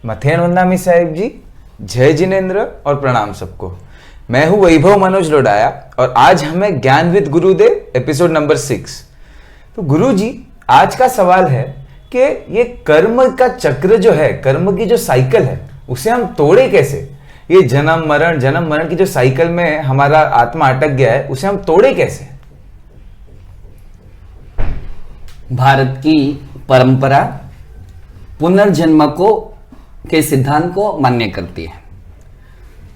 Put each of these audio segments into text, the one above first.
मथेन वंदामी साहिब जी, जय जिनेन्द्र और प्रणाम सबको। मैं हूं वैभव मनोज लोडाया और आज हमें ज्ञान विद गुरुदेव एपिसोड नंबर 6। तो गुरु जी, आज का सवाल है कि ये कर्म का चक्र जो है, कर्म की जो साइकिल है, उसे हम तोड़े कैसे? ये जन्म मरण की जो साइकिल में हमारा आत्मा अटक गया है, उसे हम तोड़े कैसे? भारत की परंपरा पुनर्जन्म को के सिद्धांत को मान्य करती है।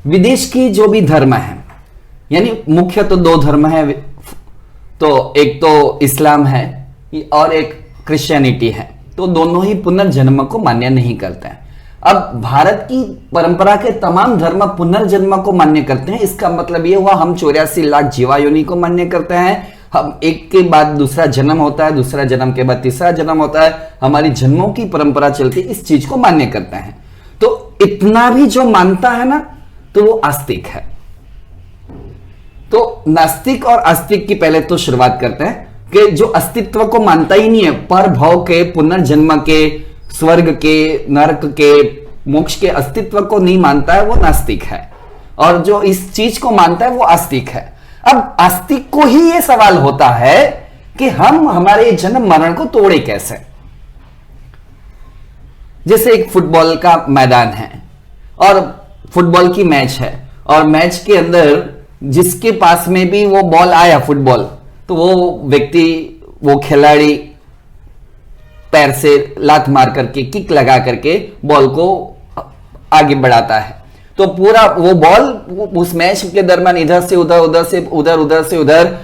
विदेश की जो भी धर्म है, यानी मुख्य तो दो धर्म है, तो एक तो इस्लाम है और एक क्रिश्चियनिटी है, तो दोनों ही पुनर्जन्म को मान्य नहीं करते हैं। अब भारत की परंपरा के तमाम धर्म पुनर्जन्म को मान्य करते हैं। इसका मतलब ये हुआ हम 84 लाख जीवायोनि को मान्य करते हैं। हम एक के बाद दूसरा जन्म होता है, दूसरा जन्म के बाद तीसरा जन्म होता है, हमारी जन्मों की परंपरा चलती है, इस चीज को मान्य करते हैं। तो इतना भी जो मानता है ना, तो वो आस्तिक है। तो नास्तिक और आस्तिक की पहले तो शुरुआत करते हैं कि जो अस्तित्व को मानता ही नहीं है, पर भव के, पुनर्जन्म के, स्वर्ग के, नरक के, मोक्ष के अस्तित्व को नहीं मानता है, वो नास्तिक है। और जो इस चीज को मानता है वो आस्तिक है। अब आस्तिक को ही ये सवाल होता है कि हम हमारे जन्म मरण को तोड़े कैसे। जैसे एक फुटबॉल का मैदान है और फुटबॉल की मैच है, और मैच के अंदर जिसके पास में भी वो बॉल आया फुटबॉल, तो वो व्यक्ति, वो खिलाड़ी पैर से लात मार करके, किक लगा करके बॉल को आगे बढ़ाता है। तो पूरा वो बॉल उस मैच के दरमियान इधर से उधर, उधर से उधर, उधर से उधर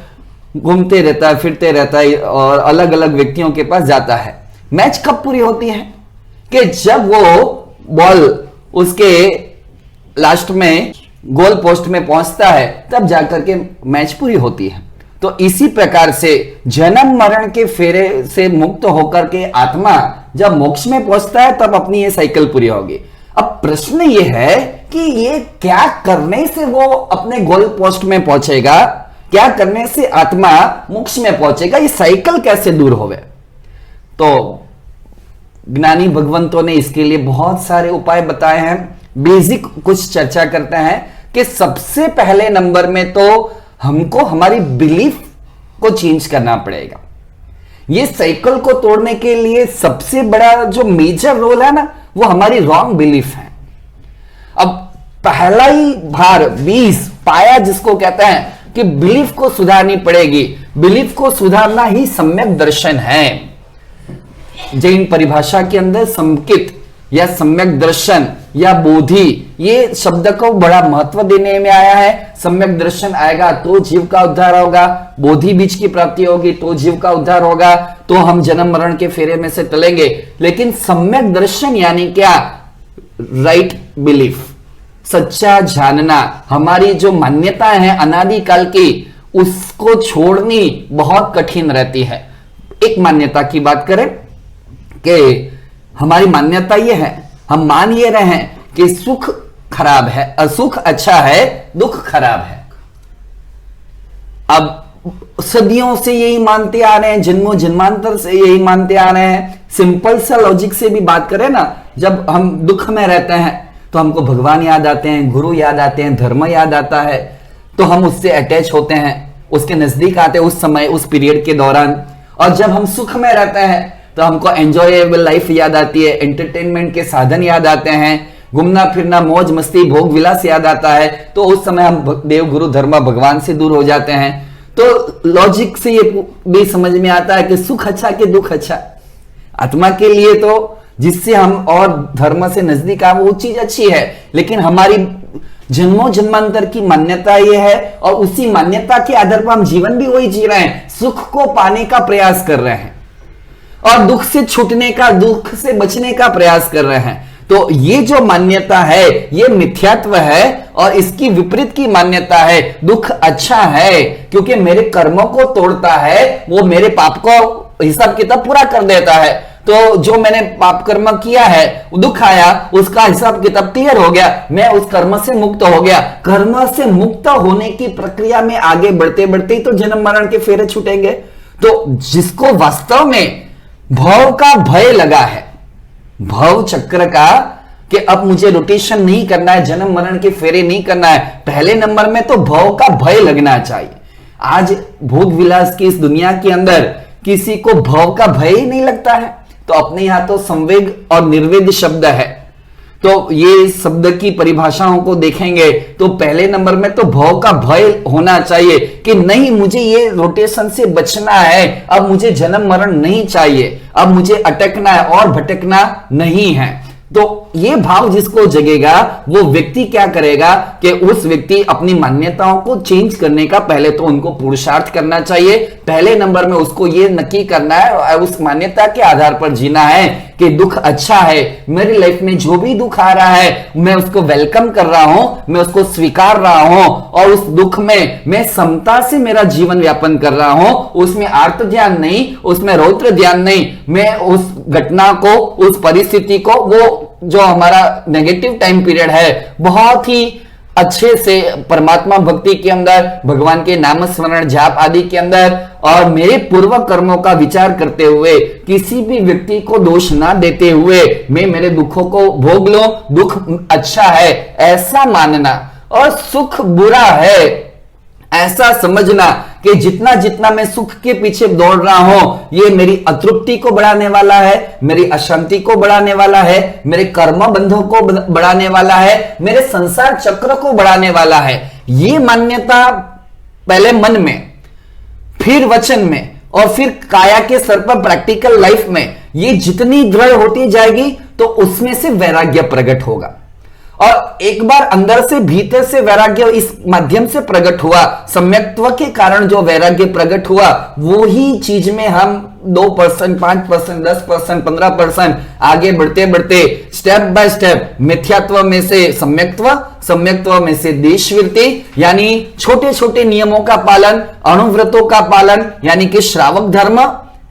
घूमते रहता है, फिरते रहता है और अलग अलग व्यक्तियों के पास जाता है। मैच कब पूरी होती है? कि जब वो बॉल उसके लास्ट में गोल पोस्ट में पहुंचता है, तब जाकर के मैच पूरी होती है। तो इसी प्रकार से जन्म मरण के फेरे से मुक्त होकर के आत्मा जब मोक्ष में पहुंचता है, तब अपनी ये साइकिल पूरी होगी। अब प्रश्न ये है कि ये क्या करने से वो अपने गोल पोस्ट में पहुंचेगा, क्या करने से आत्मा मोक्ष में पहुंचेगा, ये साइकिल कैसे दूर होवे? तो ज्ञानी भगवंतों ने इसके लिए बहुत सारे उपाय बताए हैं। बेसिक कुछ चर्चा करते हैं कि सबसे पहले नंबर में तो हमको हमारी बिलीफ को चेंज करना पड़ेगा। ये साइकिल को तोड़ने के लिए सबसे बड़ा जो मेजर रोल है ना, वो हमारी रॉन्ग बिलीफ है। अब पहला ही भार 20 पाया जिसको कहते हैं कि बिलीफ को सुधारनी पड़ेगी। बिलीफ को सुधारना ही सम्यक दर्शन है। जैन परिभाषा के अंदर संकित या सम्यक दर्शन या बोधि, ये शब्द को बड़ा महत्व देने में आया है। सम्यक दर्शन आएगा तो जीव का उद्धार होगा, बोधि बीज की प्राप्ति होगी तो जीव का उद्धार होगा, तो हम जन्म मरण के फेरे में से टलेंगे। लेकिन सम्यक दर्शन यानी क्या? राइट बिलीफ, सच्चा जानना। हमारी जो मान्यताएं हैं अनादिकाल की, उसको छोड़नी बहुत कठिन रहती है। एक मान्यता की बात करें कि हमारी मान्यता ये है, हम मान ये रहे हैं कि सुख खराब है, असुख अच्छा है, दुख खराब है। अब सदियों से यही मानते आ रहे हैं, जन्मों जन्मांतर से यही मानते आ रहे हैं। सिंपल सा लॉजिक से भी बात करें ना, जब हम दुख में रहते हैं तो हमको भगवान याद आते हैं, गुरु याद आते हैं, धर्म याद आता है, तो हम उससे अटैच होते हैं, उसके नजदीक आते हैं उस समय, उस पीरियड के दौरान। और जब हम सुख में रहते हैं तो हमको एंजॉयबल लाइफ याद आती है, एंटरटेनमेंट के साधन याद आते हैं, घूमना फिरना, मौज मस्ती, भोग विलास याद आता है, तो उस समय हम देव गुरु धर्म भगवान से दूर हो जाते हैं। तो लॉजिक से ये भी समझ में आता है कि सुख अच्छा कि दुख अच्छा। आत्मा के लिए तो जिससे हम और धर्म से नजदीक आए वो चीज अच्छी है, लेकिन हमारी जन्मों जन्मांतर की मान्यता ये है, और उसी मान्यता के आधार पर हम जीवन भी वही जी रहे हैं। सुख को पाने का प्रयास कर रहे हैं और दुख से छूटने का, दुख से बचने का प्रयास कर रहे हैं। तो ये जो मान्यता है ये मिथ्यात्व है, और इसकी विपरीत की मान्यता है दुख अच्छा है, क्योंकि मेरे कर्मों को तोड़ता है, वो मेरे पाप को हिसाब किताब पूरा कर देता है। तो जो मैंने पाप कर्म किया है, दुख आया, उसका हिसाब किताब क्लियर हो गया, मैं उस कर्म से मुक्त हो गया। कर्म से मुक्त होने की प्रक्रिया में आगे बढ़ते बढ़ते ही तो जन्म मरण के फेरे छूटेंगे। तो जिसको वास्तव में भव का भय लगा है, भव चक्र का कि अब मुझे रोटेशन नहीं करना है, जन्म मरण के फेरे नहीं करना है। पहले नंबर में तो भव का भय लगना चाहिए। आज भोग विलास की इस दुनिया के अंदर किसी को भव का भय ही नहीं लगता है। तो अपने यहां तो संवेग और निर्वेद शब्द है, तो ये शब्द की परिभाषाओं को देखेंगे तो पहले नंबर में तो भव का भय होना चाहिए कि नहीं, मुझे ये रोटेशन से बचना है, अब मुझे जन्म मरण नहीं चाहिए, अब मुझे अटकना है और भटकना नहीं है। तो ये भाव जिसको जगेगा वो व्यक्ति क्या करेगा कि उस व्यक्ति अपनी मान्यताओं को चेंज करने का पहले तो उनको पुरुषार्थ करना चाहिए। पहले नंबर में उसको ये नक्की करना है, उस मान्यता के आधार पर जीना है कि दुख अच्छा है, मेरी लाइफ में जो भी दुख आ रहा है मैं उसको वेलकम कर रहा हूं, मैं उसको स्वीकार रहा हूं और उस दुख में मैं समता से मेरा जीवन यापन कर रहा हूं। उसमें आर्त ध्यान नहीं, उसमें रौद्र ध्यान नहीं, मैं उस घटना को, उस परिस्थिति को, वो जो हमारा नेगेटिव टाइम पीरियड है, बहुत ही अच्छे से परमात्मा भक्ति के अंदर, भगवान के नाम स्मरण जाप आदि के अंदर और मेरे पूर्व कर्मों का विचार करते हुए, किसी भी व्यक्ति को दोष ना देते हुए मैं मेरे दुखों को भोग लूं, दुख अच्छा है ऐसा मानना और सुख बुरा है ऐसा समझना कि जितना जितना मैं सुख के पीछे दौड़ रहा हूं ये मेरी अतृप्ति को बढ़ाने वाला है, मेरी अशांति को बढ़ाने वाला है, मेरे कर्म बंधों को बढ़ाने वाला है, मेरे संसार चक्र को बढ़ाने वाला है। ये मान्यता पहले मन में, फिर वचन में और फिर काया के स्तर पर प्रैक्टिकल लाइफ में ये जितनी दृढ़ होती जाएगी तो उसमें से वैराग्य प्रकट होगा। और एक बार अंदर से, भीतर से वैराग्य इस माध्यम से प्रकट हुआ, सम्यक्त्व के कारण जो वैराग्य प्रकट हुआ, वो ही चीज में हम 2%, 5%, 10%, 15% आगे बढ़ते बढ़ते स्टेप बाय स्टेप मिथ्यात्व में से सम्यक्त्व, सम्यक्त्व में से देशवृत्ति यानी छोटे छोटे नियमों का पालन, अणुव्रतों का पालन यानी कि श्रावक धर्म,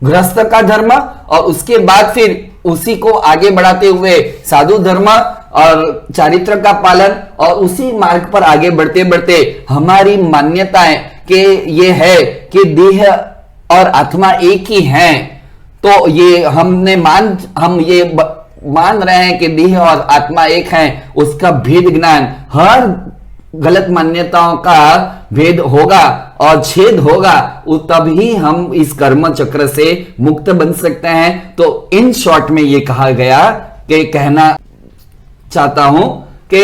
गृहस्थ का धर्म, और उसके बाद फिर उसी को आगे बढ़ाते हुए साधु धर्म और चारित्र का पालन, और उसी मार्ग पर आगे बढ़ते बढ़ते हमारी मान्यताएं कि ये है कि देह और आत्मा एक ही हैं, तो ये हम ये मान रहे हैं कि देह और आत्मा एक हैं, उसका भेद ज्ञान, हर गलत मान्यताओं का भेद होगा और छेद होगा, तभी हम इस कर्म चक्र से मुक्त बन सकते हैं। तो इन शॉर्ट में ये कहा गया कि कहना चाहता हूं कि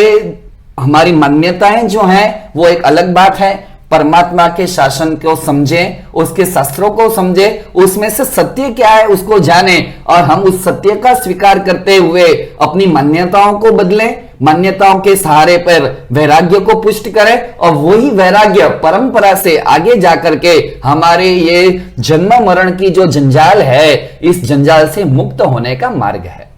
हमारी मान्यताएं जो हैं वो एक अलग बात है, परमात्मा के शासन को समझें, उसके शास्त्रों को समझें, उसमें से सत्य क्या है उसको जाने और हम उस सत्य का स्वीकार करते हुए अपनी मान्यताओं को बदलें, मान्यताओं के सहारे पर वैराग्य को पुष्ट करें और वही वैराग्य परंपरा से आगे जाकर के हमारे ये जन्म मरण की जो जंजाल है, इस जंजाल से मुक्त होने का मार्ग है।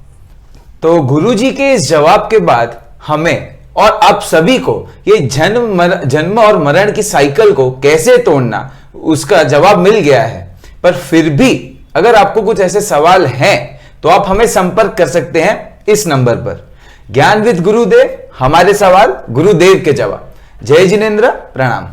तो गुरुजी के इस जवाब के बाद हमें और आप सभी को ये जन्म और मरण की साइकिल को कैसे तोड़ना, उसका जवाब मिल गया है। पर फिर भी अगर आपको कुछ ऐसे सवाल हैं तो आप हमें संपर्क कर सकते हैं इस नंबर पर। ज्ञान विद गुरुदेव, हमारे सवाल गुरुदेव के जवाब। जय जिनेंद्र, प्रणाम।